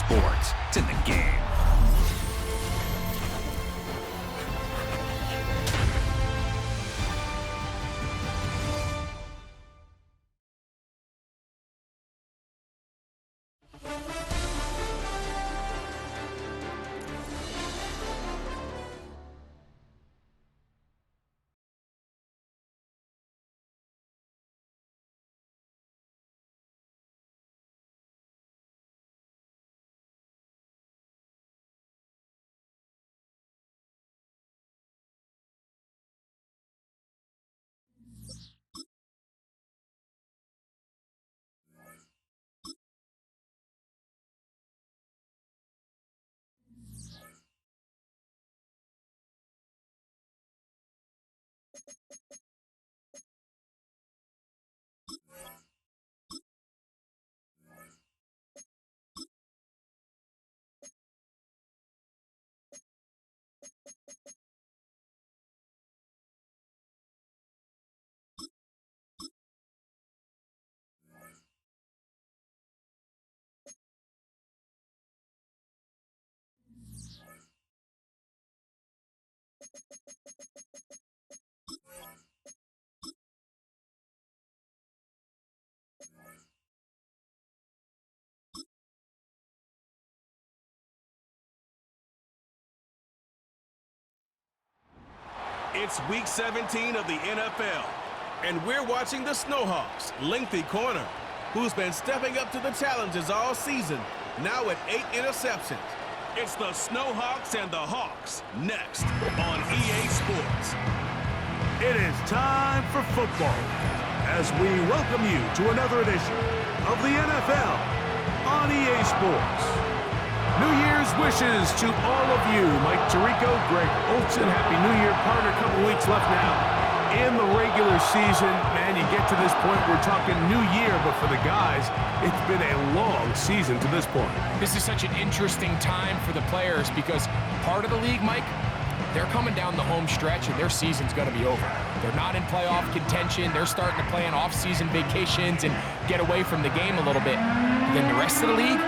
sports. It's in the game. It's Week 17 of the NFL, and we're watching the Snowhawks' lengthy corner, who's been stepping up to the challenges all season, now at 8 interceptions. It's the Snowhawks and the Hawks, next on EA Sports. It is time for football, as we welcome you to another edition of the NFL on EA Sports. New Year's wishes to all of you. Mike Tirico, Greg Olson, Happy New Year, partner. A couple weeks left now in the regular season. Man, you get to this point, we're talking New Year, but for the guys, it's been a long season to this point. This is such an interesting time for the players because part of the league, Mike, they're coming down the home stretch and their season's going to be over. They're not in playoff contention. They're starting to plan off-season vacations and get away from the game a little bit. And then the rest of the league,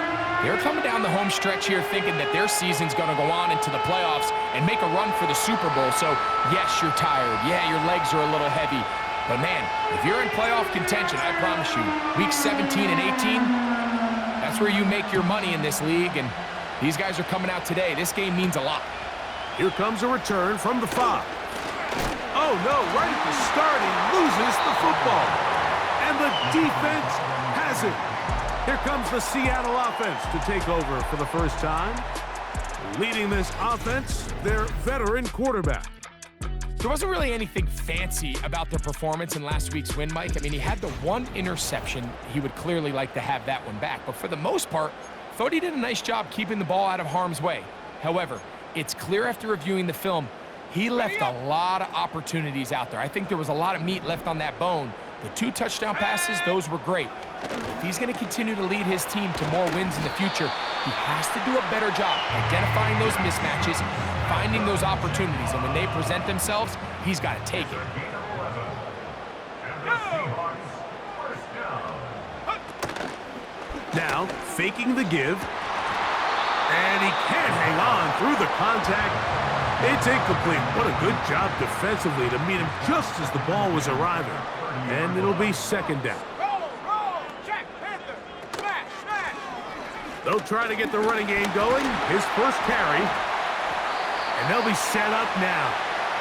they're coming down the home stretch here thinking that their season's going to go on into the playoffs and make a run for the Super Bowl. So, yes, you're tired. Yeah, your legs are a little heavy. But, man, if you're in playoff contention, I promise you, Week 17 and 18, that's where you make your money in this league. And these guys are coming out today. This game means a lot. Here comes a return from the 5. Oh, no, right at the start, he loses the football. And the defense has it. Here comes the Seattle offense to take over for the first time. Leading this offense, their veteran quarterback. There wasn't really anything fancy about their performance in last week's win, Mike. I mean, he had the one interception. He would clearly like to have that one back. But for the most part, I thought he did a nice job keeping the ball out of harm's way. However, it's clear after reviewing the film, he left a lot of opportunities out there. I think there was a lot of meat left on that bone. The 2 touchdown passes, those were great. If he's going to continue to lead his team to more wins in the future, he has to do a better job identifying those mismatches, finding those opportunities, and when they present themselves, he's got to take it. Now, faking the give, and he can't hang on through the contact. It's incomplete. What a good job defensively to meet him just as the ball was arriving. And it'll be second down. They'll try to get the running game going. His first carry. And they'll be set up now.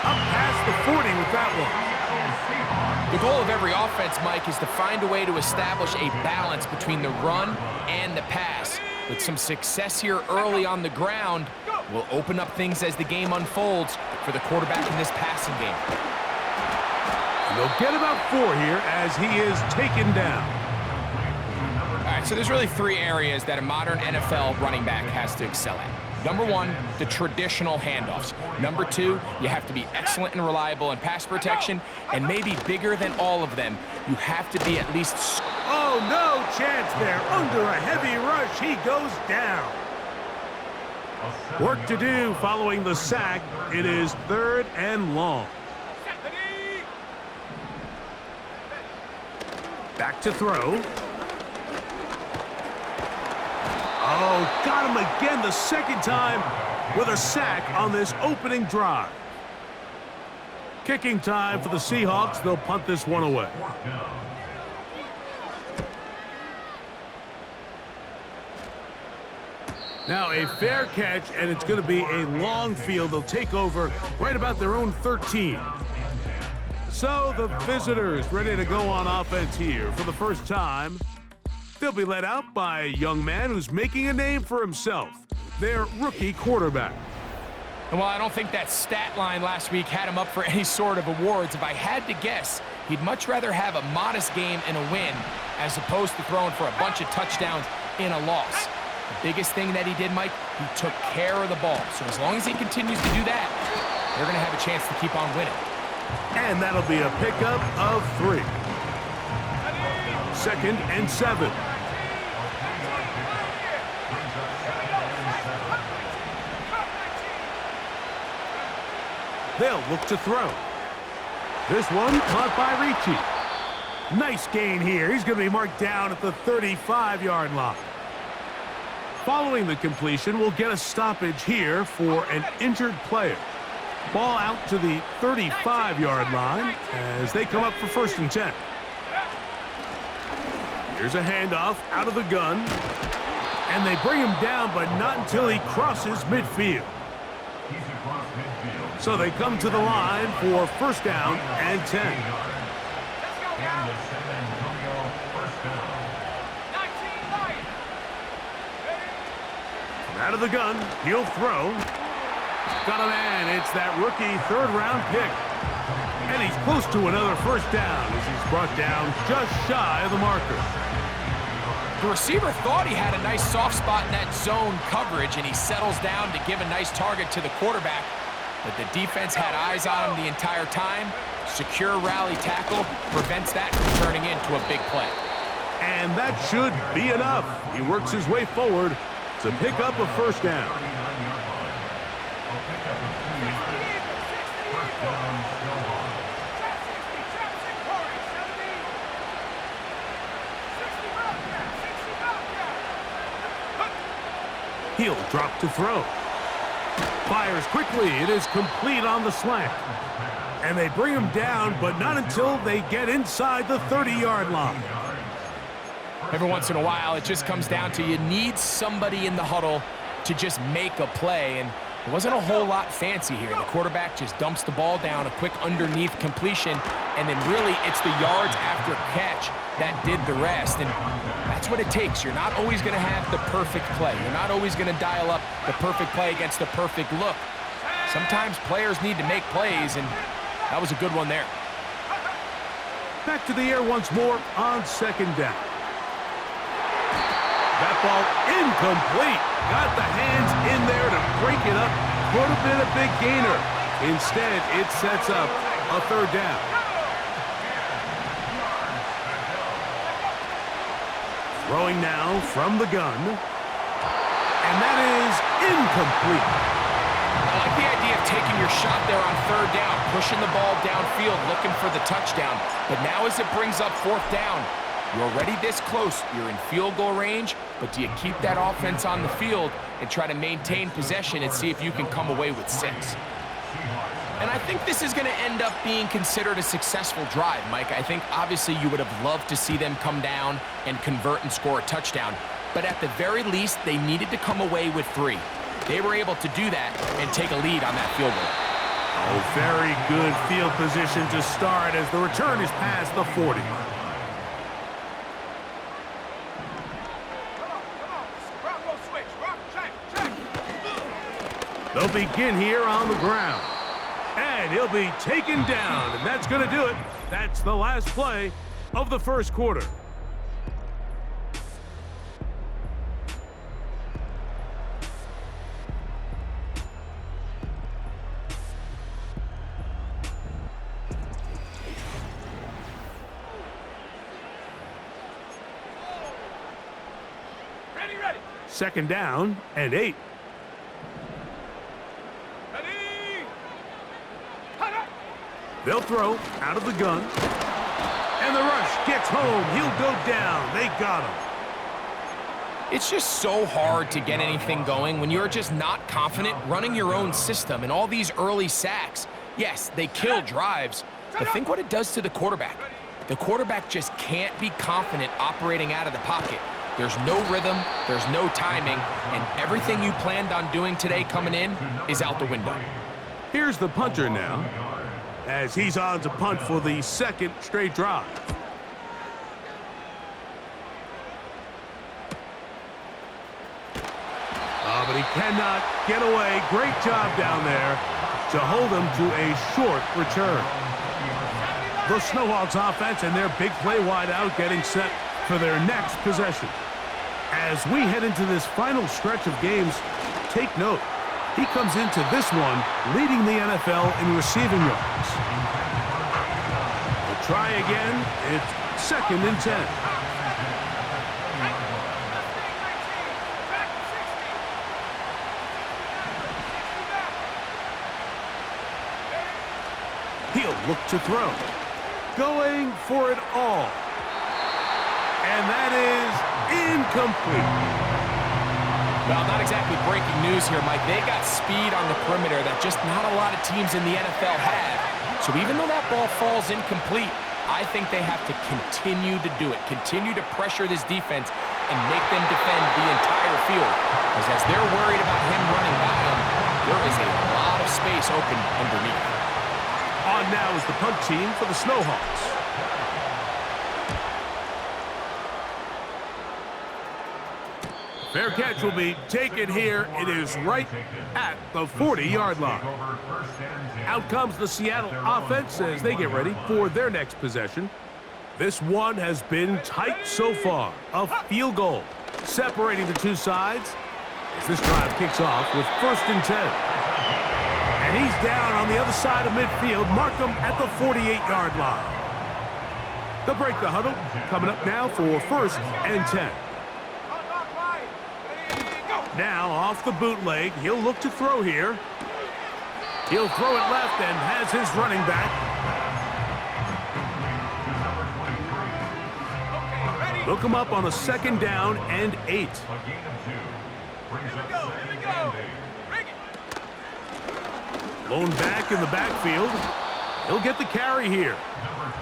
Up past the 40 with that one. The goal of every offense, Mike, is to find a way to establish a balance between the run and the pass. With some success here early on the ground, will open up things as the game unfolds for the quarterback in this passing game. And they'll get about 4 here as he is taken down. All right, so there's really 3 areas that a modern NFL running back has to excel at. Number 1, the traditional handoffs. Number 2, you have to be excellent and reliable in pass protection. And maybe bigger than all of them, you have to be at least... Oh, no chance there. Under a heavy rush, he goes down. Work to do following the sack. It is 3rd and long. Back to throw. Oh, got him again the second time with a sack on this opening drive. Kicking time for the Seahawks. They'll punt this one away. Now a fair catch, and it's going to be a long field. They'll take over right about their own 13. So the visitors ready to go on offense here for the first time. They'll be led out by a young man who's making a name for himself, their rookie quarterback. And while I don't think that stat line last week had him up for any sort of awards, if I had to guess, he'd much rather have a modest game and a win as opposed to throwing for a bunch of touchdowns in a loss. The biggest thing that he did, Mike, he took care of the ball. So as long as he continues to do that, they're going to have a chance to keep on winning. And that'll be a pickup of 3. 2nd and 7. They'll look to throw. This one caught by Ricci. Nice gain here. He's going to be marked down at the 35-yard line. Following the completion, we'll get a stoppage here for an injured player. Ball out to the 35-yard line as they come up for 1st and 10. Here's a handoff out of the gun. And they bring him down, but not until he crosses midfield. So they come to the line for 1st down and 10. Out of the gun, he'll throw. Got a man, it's that rookie 3rd-round pick. And he's close to another 1st down as he's brought down just shy of the marker. The receiver thought he had a nice soft spot in that zone coverage, and he settles down to give a nice target to the quarterback. But the defense had eyes on him the entire time. Secure rally tackle prevents that from turning into a big play. And that should be enough. He works his way forward to pick up a 1st down. He'll drop to throw. Fires quickly. It is complete on the slant. And they bring him down, but not until they get inside the 30-yard line. Every once in a while, it just comes down to you need somebody in the huddle to just make a play, and it wasn't a whole lot fancy here. The quarterback just dumps the ball down, a quick underneath completion, and then really it's the yards after catch that did the rest, and that's what it takes. You're not always going to have the perfect play. You're not always going to dial up the perfect play against the perfect look. Sometimes players need to make plays, and that was a good one there. Back to the air once more on 2nd down. That ball incomplete. Got the hands in there to break it up. Could have been a big gainer. Instead, it sets up a 3rd down. Throwing now from the gun. And that is incomplete. I like the idea of taking your shot there on 3rd down, pushing the ball downfield, looking for the touchdown. But now as it brings up 4th down, you're already this close. You're in field goal range, but do you keep that offense on the field and try to maintain possession and see if you can come away with 6? And I think this is going to end up being considered a successful drive, Mike. I think obviously you would have loved to see them come down and convert and score a touchdown. But at the very least, they needed to come away with 3. They were able to do that and take a lead on that field goal. Oh, very good field position to start as the return is past the 40. They'll begin here on the ground. And he'll be taken down, and that's going to do it. That's the last play of the 1st quarter. Ready. 2nd down and 8. They'll throw out of the gun. And the rush gets home. He'll go down. They got him. It's just so hard to get anything going when you're just not confident running your own system and all these early sacks. Yes, they kill drives, but think what it does to the quarterback. The quarterback just can't be confident operating out of the pocket. There's no rhythm, there's no timing, and everything you planned on doing today coming in is out the window. Here's the punter now, as he's on to punt for the second straight drive. But he cannot get away. Great job down there to hold him to a short return. The Snowhawks offense and their big play wide out getting set for their next possession. As we head into this final stretch of games, take note. He comes into this one leading the NFL in receiving yards. We'll try again. It's 2nd and 10. He'll look to throw. Going for it all. And that is incomplete. Well, not exactly breaking news here, Mike. They got speed on the perimeter that just not a lot of teams in the NFL have. So even though that ball falls incomplete, I think they have to continue to do it. Continue to pressure this defense and make them defend the entire field. Because as they're worried about him running by them, there is a lot of space open underneath. On now is the punt team for the Snowhawks. Fair catch will be taken here. It is right at the 40-yard line. Out comes the Seattle offense as they get ready for their next possession. This one has been tight so far. A field goal separating the two sides as this drive kicks off with 1st and 10. And he's down on the other side of midfield. Mark him at the 48-yard line. They'll break the huddle. Coming up now for 1st and 10. Now off the bootleg. He'll look to throw here. He'll throw it left and has his running back. Look him up on a 2nd down and 8. Blown back in the backfield. He'll get the carry here.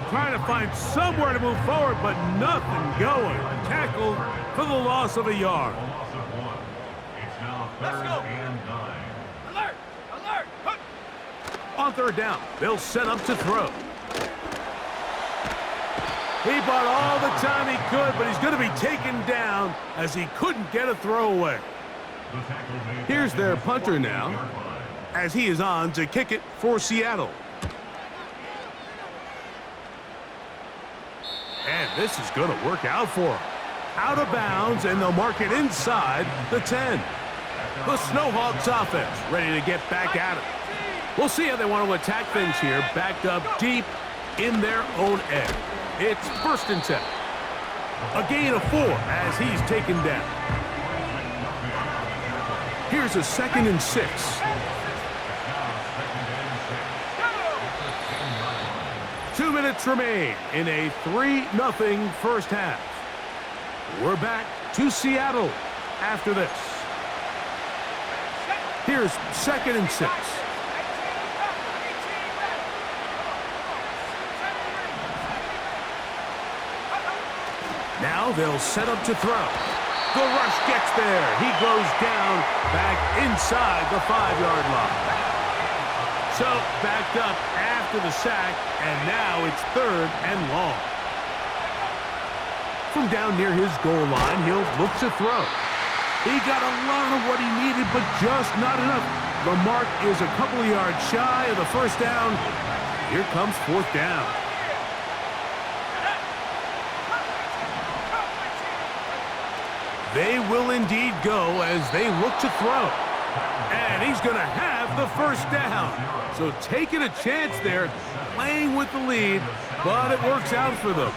Trying to find somewhere to move forward, but nothing going. Tackled for the loss of a yard. Let's go. Alert! Alert! On 3rd down, they'll set up to throw. He bought all the time he could, but he's going to be taken down as he couldn't get a throwaway. Here's their punter now, as he is on to kick it for Seattle. And this is going to work out for him. Out of bounds, and they'll mark it inside the 10. The Snowhawks offense ready to get back at it. We'll see how they want to attack things here, backed up deep in their own end. It's 1st and 10. A gain of 4 as he's taken down. Here's a 2nd and 6. Two minutes remain in a 3-0 first half. We're back to Seattle after this. Here's 2nd and 6. Now they'll set up to throw. The rush gets there. He goes down back inside the 5-yard line. So backed up after the sack, and now it's 3rd and long. From down near his goal line, he'll look to throw. He got a lot of what he needed, but just not enough. The mark is a couple of yards shy of the 1st down. Here comes 4th down. They will indeed go as they look to throw. And he's going to have the 1st down. So taking a chance there, playing with the lead, but it works out for them.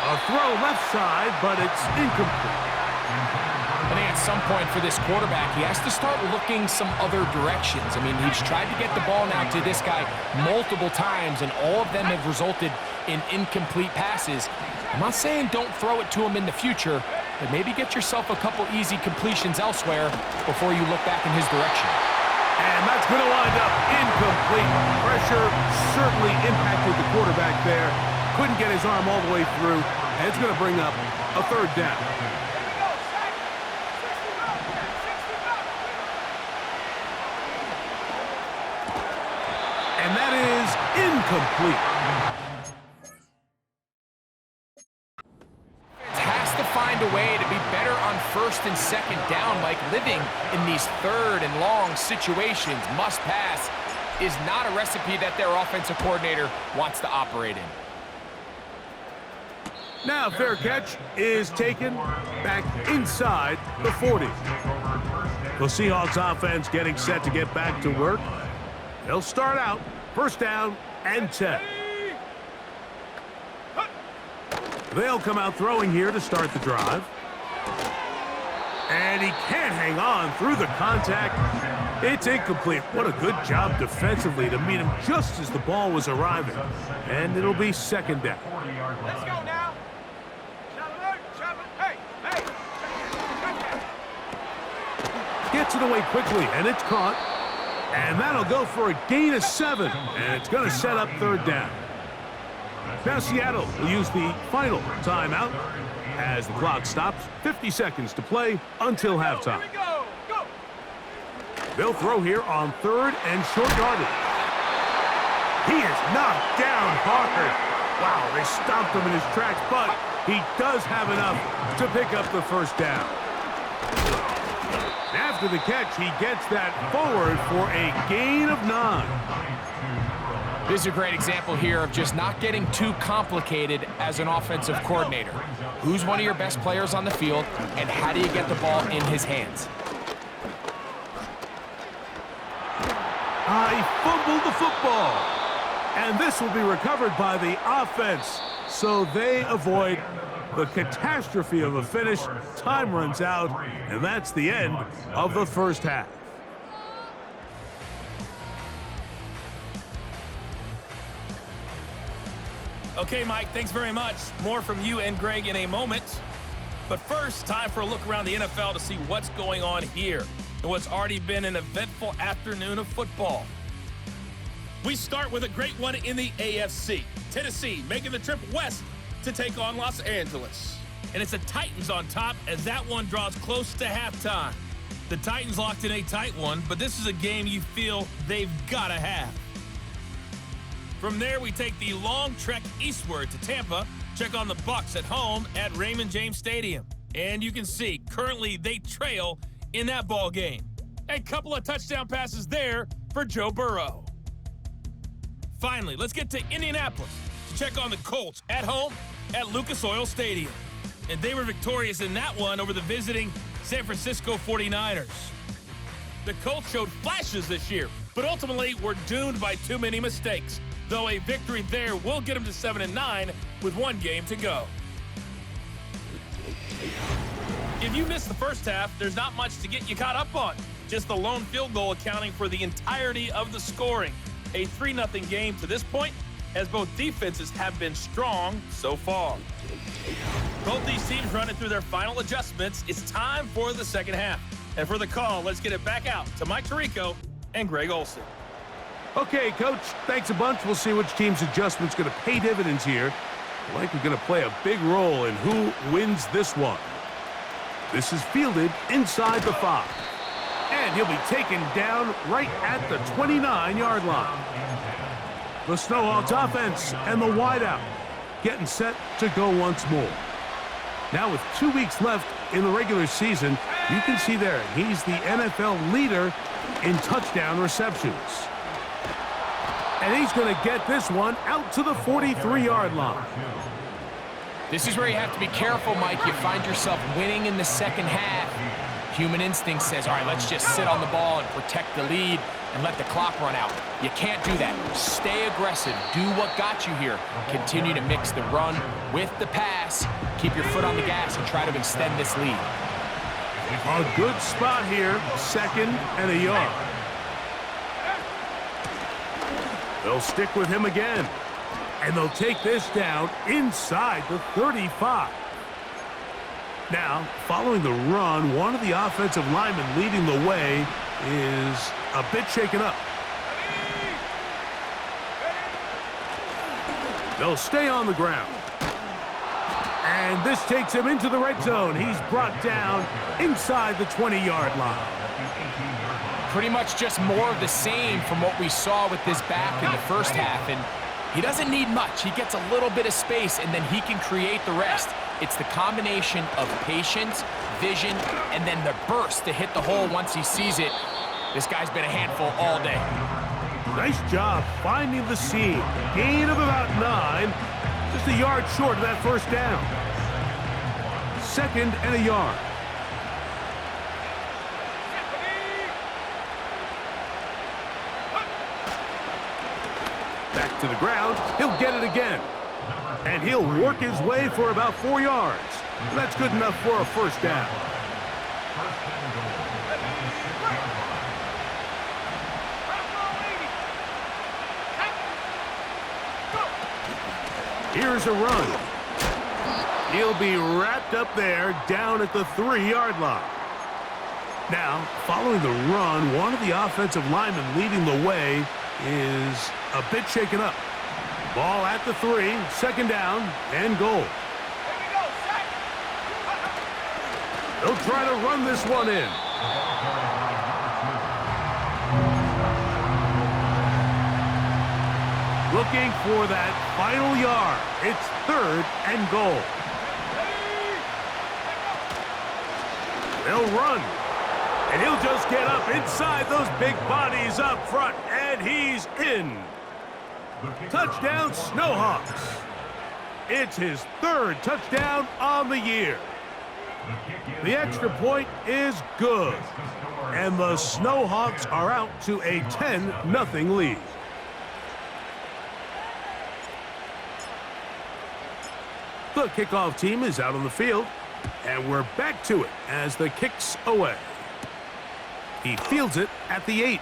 A throw left side, but it's incomplete. And at some point for this quarterback, he has to start looking some other directions. I mean, he's tried to get the ball now to this guy multiple times, and all of them have resulted in incomplete passes. I'm not saying don't throw it to him in the future, but maybe get yourself a couple easy completions elsewhere before you look back in his direction. And that's going to wind up incomplete. Pressure certainly impacted the quarterback there. Couldn't get his arm all the way through, and it's going to bring up a third down. And that is incomplete. Has to find a way to be better on first and second down, Mike. Living in these third and long situations, must pass, is not a recipe that their offensive coordinator wants to operate in. Now fair catch is taken back inside the 40. The Seahawks offense getting set to get back to work. They'll start out first down and 10. They'll come out throwing here to start the drive. And he can't hang on through the contact. It's incomplete. What a good job defensively to meet him just as the ball was arriving. And it'll be second down. Let's go now. Hey, hey. Gets it away quickly, and it's caught. And that'll go for a gain of 7. And it's going to set up third down. Now Seattle will use the final timeout as the clock stops. 50 seconds to play until halftime. Here we go. Go. They'll throw here on third and short yardage. He is knocked down hard. Wow, they stomped him in his tracks, but he does have enough to pick up the first down. After the catch, he gets that forward for a gain of 9. This is a great example here of just not getting too complicated as an offensive coordinator. Who's one of your best players on the field, and how do you get the ball in his hands? He fumbled the football. And this will be recovered by the offense, so they avoid the catastrophe of a finish. Time runs out, and that's the end of the first half. Okay, Mike, thanks very much. More from you and Greg in a moment. But first, time for a look around the NFL to see what's going on here and what's already been an eventful afternoon of football. We start with a great one in the AFC. Tennessee making the trip west to take on Los Angeles. And it's the Titans on top as that one draws close to halftime. The Titans locked in a tight one, but this is a game you feel they've got to have. From there, we take the long trek eastward to Tampa, check on the Bucs at home at Raymond James Stadium. And you can see, currently they trail in that ball game. A couple of touchdown passes there for Joe Burrow. Finally, let's get to Indianapolis to check on the Colts at home at Lucas Oil Stadium. And they were victorious in that one over the visiting San Francisco 49ers. The Colts showed flashes this year, but ultimately were doomed by too many mistakes. Though a victory there will get them to 7-9 with one game to go. If you missed the first half, there's not much to get you caught up on. Just the lone field goal accounting for the entirety of the scoring. A 3-0 game to this point, as both defenses have been strong so far. Both these teams running through their final adjustments. It's time for the second half. And for the call, let's get it back out to Mike Tirico and Greg Olsen. Okay, Coach, thanks a bunch. We'll see which team's adjustment's going to pay dividends here. Likely going to play a big role in who wins this one. This is fielded inside the 5. And he'll be taken down right at the 29-yard line. The Snowhawks offense and the wideout getting set to go once more. Now with 2 weeks left in the regular season, you can see there he's the NFL leader in touchdown receptions. And he's going to get this one out to the 43-yard line. This is where you have to be careful, Mike. You find yourself winning in the second half. Human instinct says, all right, let's just sit on the ball and protect the lead and let the clock run out. You can't do that. Stay aggressive. Do what got you here. Continue to mix the run with the pass. Keep your foot on the gas and try to extend this lead. A good spot here, 2nd and a yard. They'll stick with him again. And they'll take this down inside the 35. Now, following the run, one of the offensive linemen leading the way is a bit shaken up. They'll stay on the ground. And this takes him into the red zone. He's brought down inside the 20-yard line. Pretty much just more of the same from what we saw with this back in the first half. And he doesn't need much. He gets a little bit of space, and then he can create the rest. It's the combination of patience, vision, and then the burst to hit the hole once he sees it. This guy's been a handful all day. Nice job finding the seam. Gain of about 9. Just a yard short of that first down. 2nd and a yard. Back to the ground. He'll get it again. And he'll work his way for about 4 yards. That's good enough for a first down. Here's a run. He'll be wrapped up there down at the 3-yard line. Now, following the run, one of the offensive linemen leading the way is a bit shaken up. Ball at the 3, 2nd down, and goal. They'll try to run this one in. Looking for that final yard. It's 3rd and goal. They'll run. And he'll just get up inside those big bodies up front. And he's in. Touchdown, Snowhawks. It's his 3rd touchdown on the year. The extra point is good. And the Snowhawks are out to a 10-0 lead. The kickoff team is out on the field, and we're back to it as the kick's away. He fields it at the 8.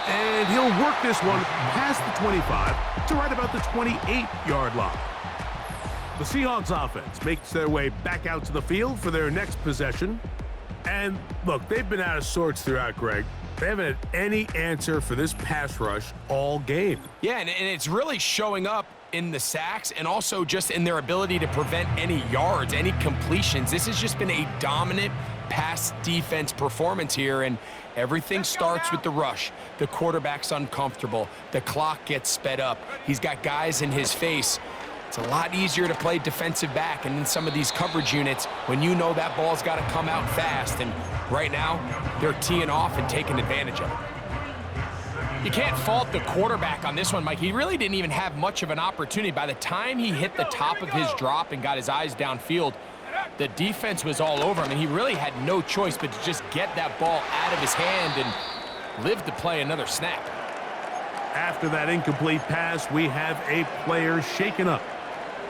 And he'll work this one past the 25 to right about the 28-yard line. The Seahawks offense makes their way back out to the field for their next possession. And look, they've been out of sorts throughout, Greg. They haven't had any answer for this pass rush all game. Yeah, and it's really showing up in the sacks and also just in their ability to prevent any yards, any completions. This has just been a dominant pass defense performance here, and everything starts with the rush. The quarterback's uncomfortable. The clock gets sped up. He's got guys in his face. It's a lot easier to play defensive back and in some of these coverage units when you know that ball's got to come out fast, and right now they're teeing off and taking advantage of it. You can't fault the quarterback on this one, Mike. He really didn't even have much of an opportunity. By the time he hit the top of his drop and got his eyes downfield, the defense was all over him, and he really had no choice but to just get that ball out of his hand and live to play another snap. After that incomplete pass, we have a player shaken up.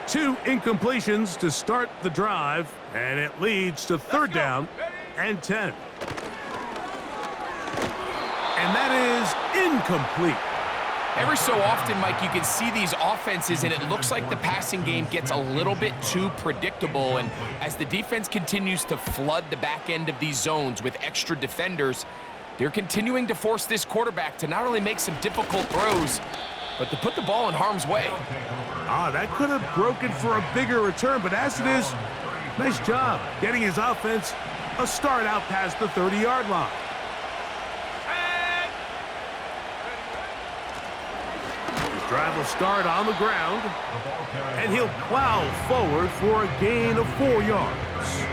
2 incompletions to start the drive, and it leads to 3rd down and 10. And that is incomplete. Every so often, Mike, you can see these offenses, and it looks like the passing game gets a little bit too predictable. And as the defense continues to flood the back end of these zones with extra defenders, they're continuing to force this quarterback to not only make some difficult throws, but to put the ball in harm's way. That could have broken for a bigger return, but as it is, nice job getting his offense a start out past the 30-yard line. Drive will start on the ground, and he'll plow forward for a gain of 4 yards.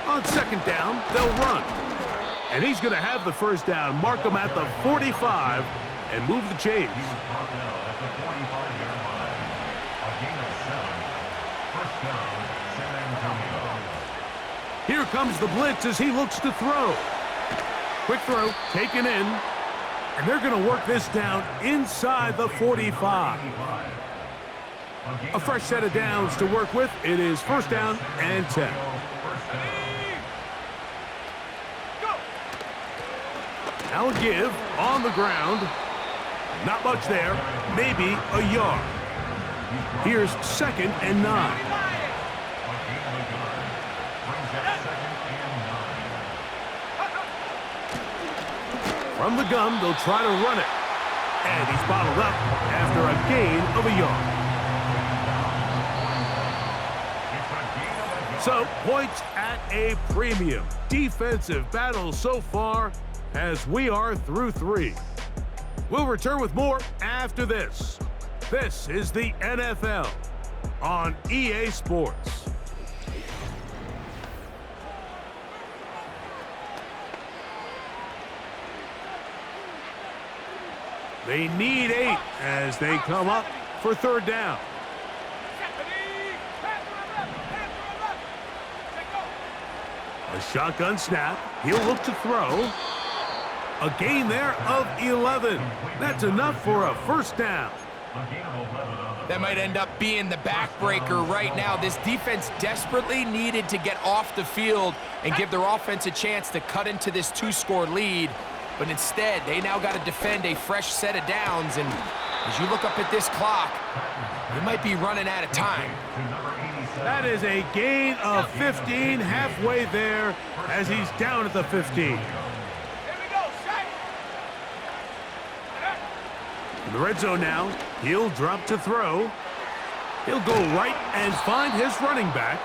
On 2nd down, they'll run. And he's going to have the first down, mark him at the 45, and move the chains. Here comes the blitz as he looks to throw. Quick throw, taken in. And they're going to work this down inside the 45. A fresh set of downs to work with. It is first down and 10. Now a give on the ground. Not much there. Maybe a yard. Here's second and 9. From the gun, they'll try to run it. And he's bottled up after a gain of a yard. So, points at a premium. Defensive battle so far as we are through 3. We'll return with more after this. This is the NFL on EA Sports. They need 8 as they come up for third down. A shotgun snap. He'll look to throw. A gain there of 11. That's enough for a first down. That might end up being the backbreaker right now. This defense desperately needed to get off the field and give their offense a chance to cut into this 2-score lead. But instead, they now got to defend a fresh set of downs. And as you look up at this clock, they might be running out of time. That is a gain of 15, halfway there as he's down at the 15. In the red zone now, he'll drop to throw. He'll go right and find his running back.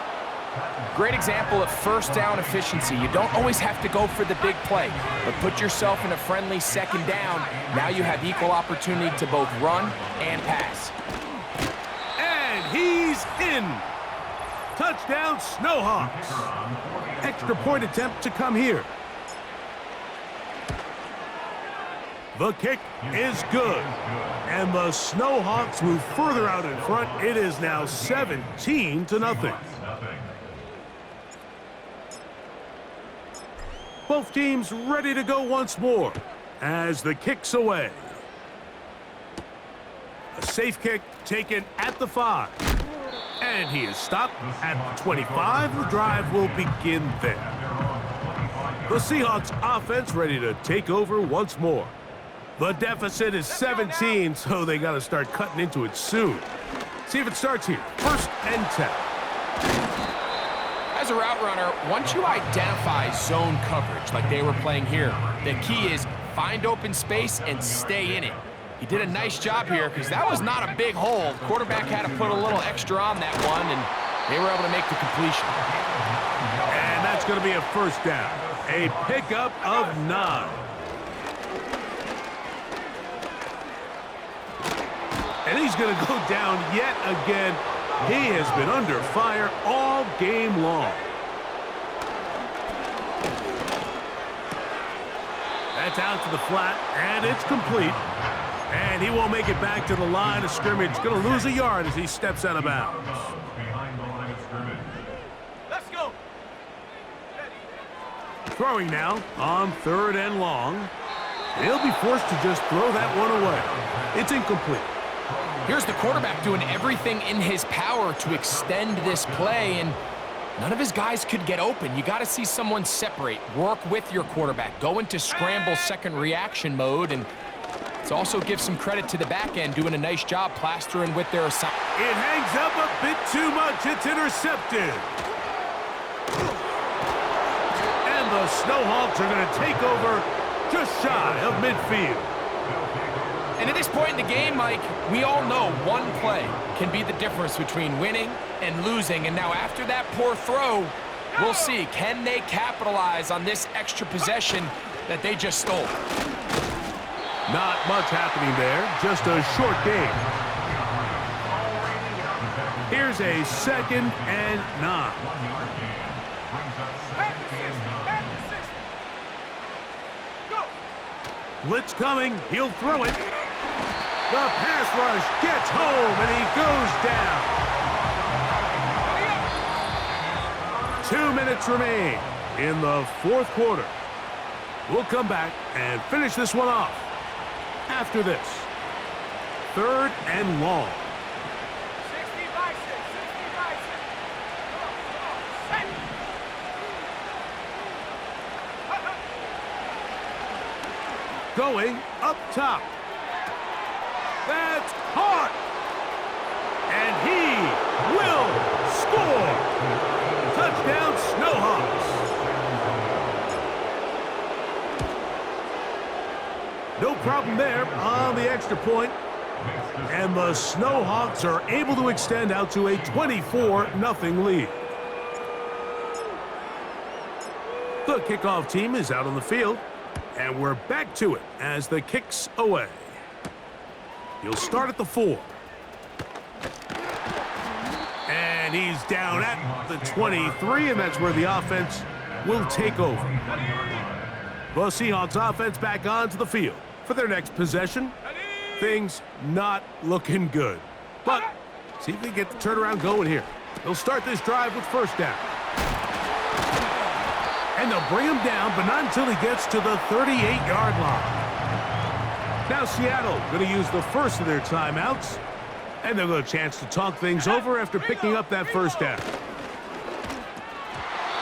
Great example of first down efficiency. You don't always have to go for the big play, but put yourself in a friendly second down. Now you have equal opportunity to both run and pass. And he's in. Touchdown, Snowhawks. Extra point attempt to come here. The kick is good. And the Snowhawks move further out in front. It is now 17-0. Both teams ready to go once more as the kick's away. A safe kick taken at the 5. And he is stopped at the 25. The drive will begin there. The Seahawks offense ready to take over once more. The deficit is 17, so they got to start cutting into it soon. See if it starts here. First and 10. As a route runner, once you identify zone coverage like they were playing here, the key is find open space and stay in it. He did a nice job here because that was not a big hole. Quarterback had to put a little extra on that one, and they were able to make the completion. And that's going to be a first down. A pickup of 9. And he's going to go down yet again. He has been under fire all game long. That's out to the flat, and it's complete. And he won't make it back to the line of scrimmage. Going to lose a yard as he steps out of bounds. Let's go. Throwing now on third and long. He'll be forced to just throw that one away. It's incomplete. Here's the quarterback doing everything in his power to extend this play, and none of his guys could get open. You got to see someone separate, work with your quarterback, go into scramble second reaction mode, and let's also give some credit to the back end doing a nice job plastering with their assignment. It hangs up a bit too much. It's intercepted. And the Snowhawks are going to take over just shy of midfield. And at this point in the game, Mike, we all know one play can be the difference between winning and losing. And now after that poor throw, we'll see, can they capitalize on this extra possession that they just stole? Not much happening there, just a short game. Here's a second and 9. Blitz coming, he'll throw it. The pass rush gets home, and he goes down. 2 minutes remain in the fourth quarter. We'll come back and finish this one off after this. 3rd and long. 60 by 6, 60 by 6. Come on, Going up top. That's caught. And he will score. Touchdown, Snowhawks. No problem there on the extra point. And the Snowhawks are able to extend out to a 24-0 lead. The kickoff team is out on the field. And we're back to it as the kick's away. He'll start at the 4. And he's down at the 23, and that's where the offense will take over. The Seahawks offense back onto the field for their next possession. Things not looking good. But see if they get the turnaround going here. They'll start this drive with 1st down. And they'll bring him down, but not until he gets to the 38-yard line. Now Seattle going to use the first of their timeouts. And they'll get a chance to talk things over after picking up that 1st down.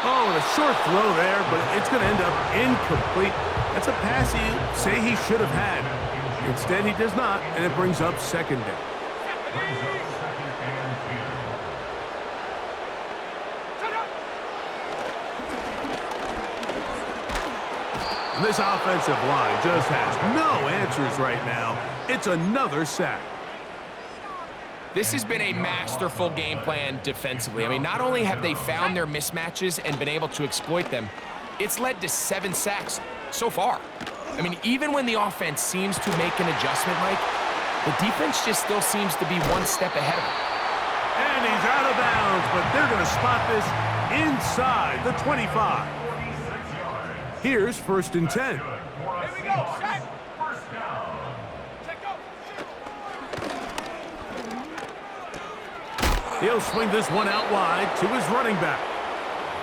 Oh, and a short throw there, but it's going to end up incomplete. That's a pass you say he should have had. Instead, he does not, and it brings up 2nd down. And this offensive line just has no answers right now. It's another sack. This has been a masterful game plan defensively. I mean, not only have they found their mismatches and been able to exploit them, it's led to 7 sacks so far. I mean, even when the offense seems to make an adjustment, Mike, the defense just still seems to be one step ahead of it. And he's out of bounds, but they're going to spot this inside the 25. Here's 1st and 10. Here we go, set. He'll swing this one out wide to his running back.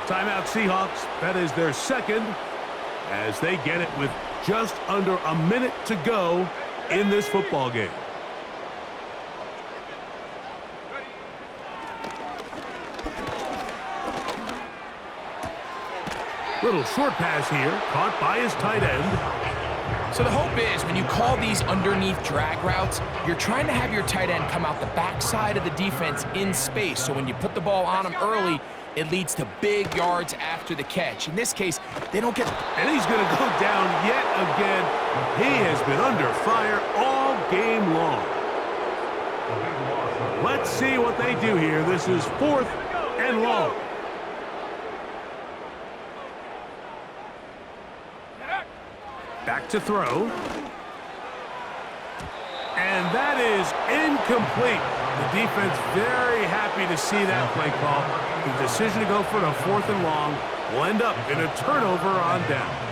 Timeout Seahawks. That is their 2nd as they get it with just under a minute to go in this football game. Little short pass here, caught by his tight end. So the hope is when you call these underneath drag routes, you're trying to have your tight end come out the backside of the defense in space. So when you put the ball on him early, it leads to big yards after the catch. In this case, they don't get... And he's going to go down yet again. He has been under fire all game long. Let's see what they do here. This is 4th and long. Back to throw. And that is incomplete. The defense very happy to see that play call. The decision to go for the 4th and long will end up in a turnover on down.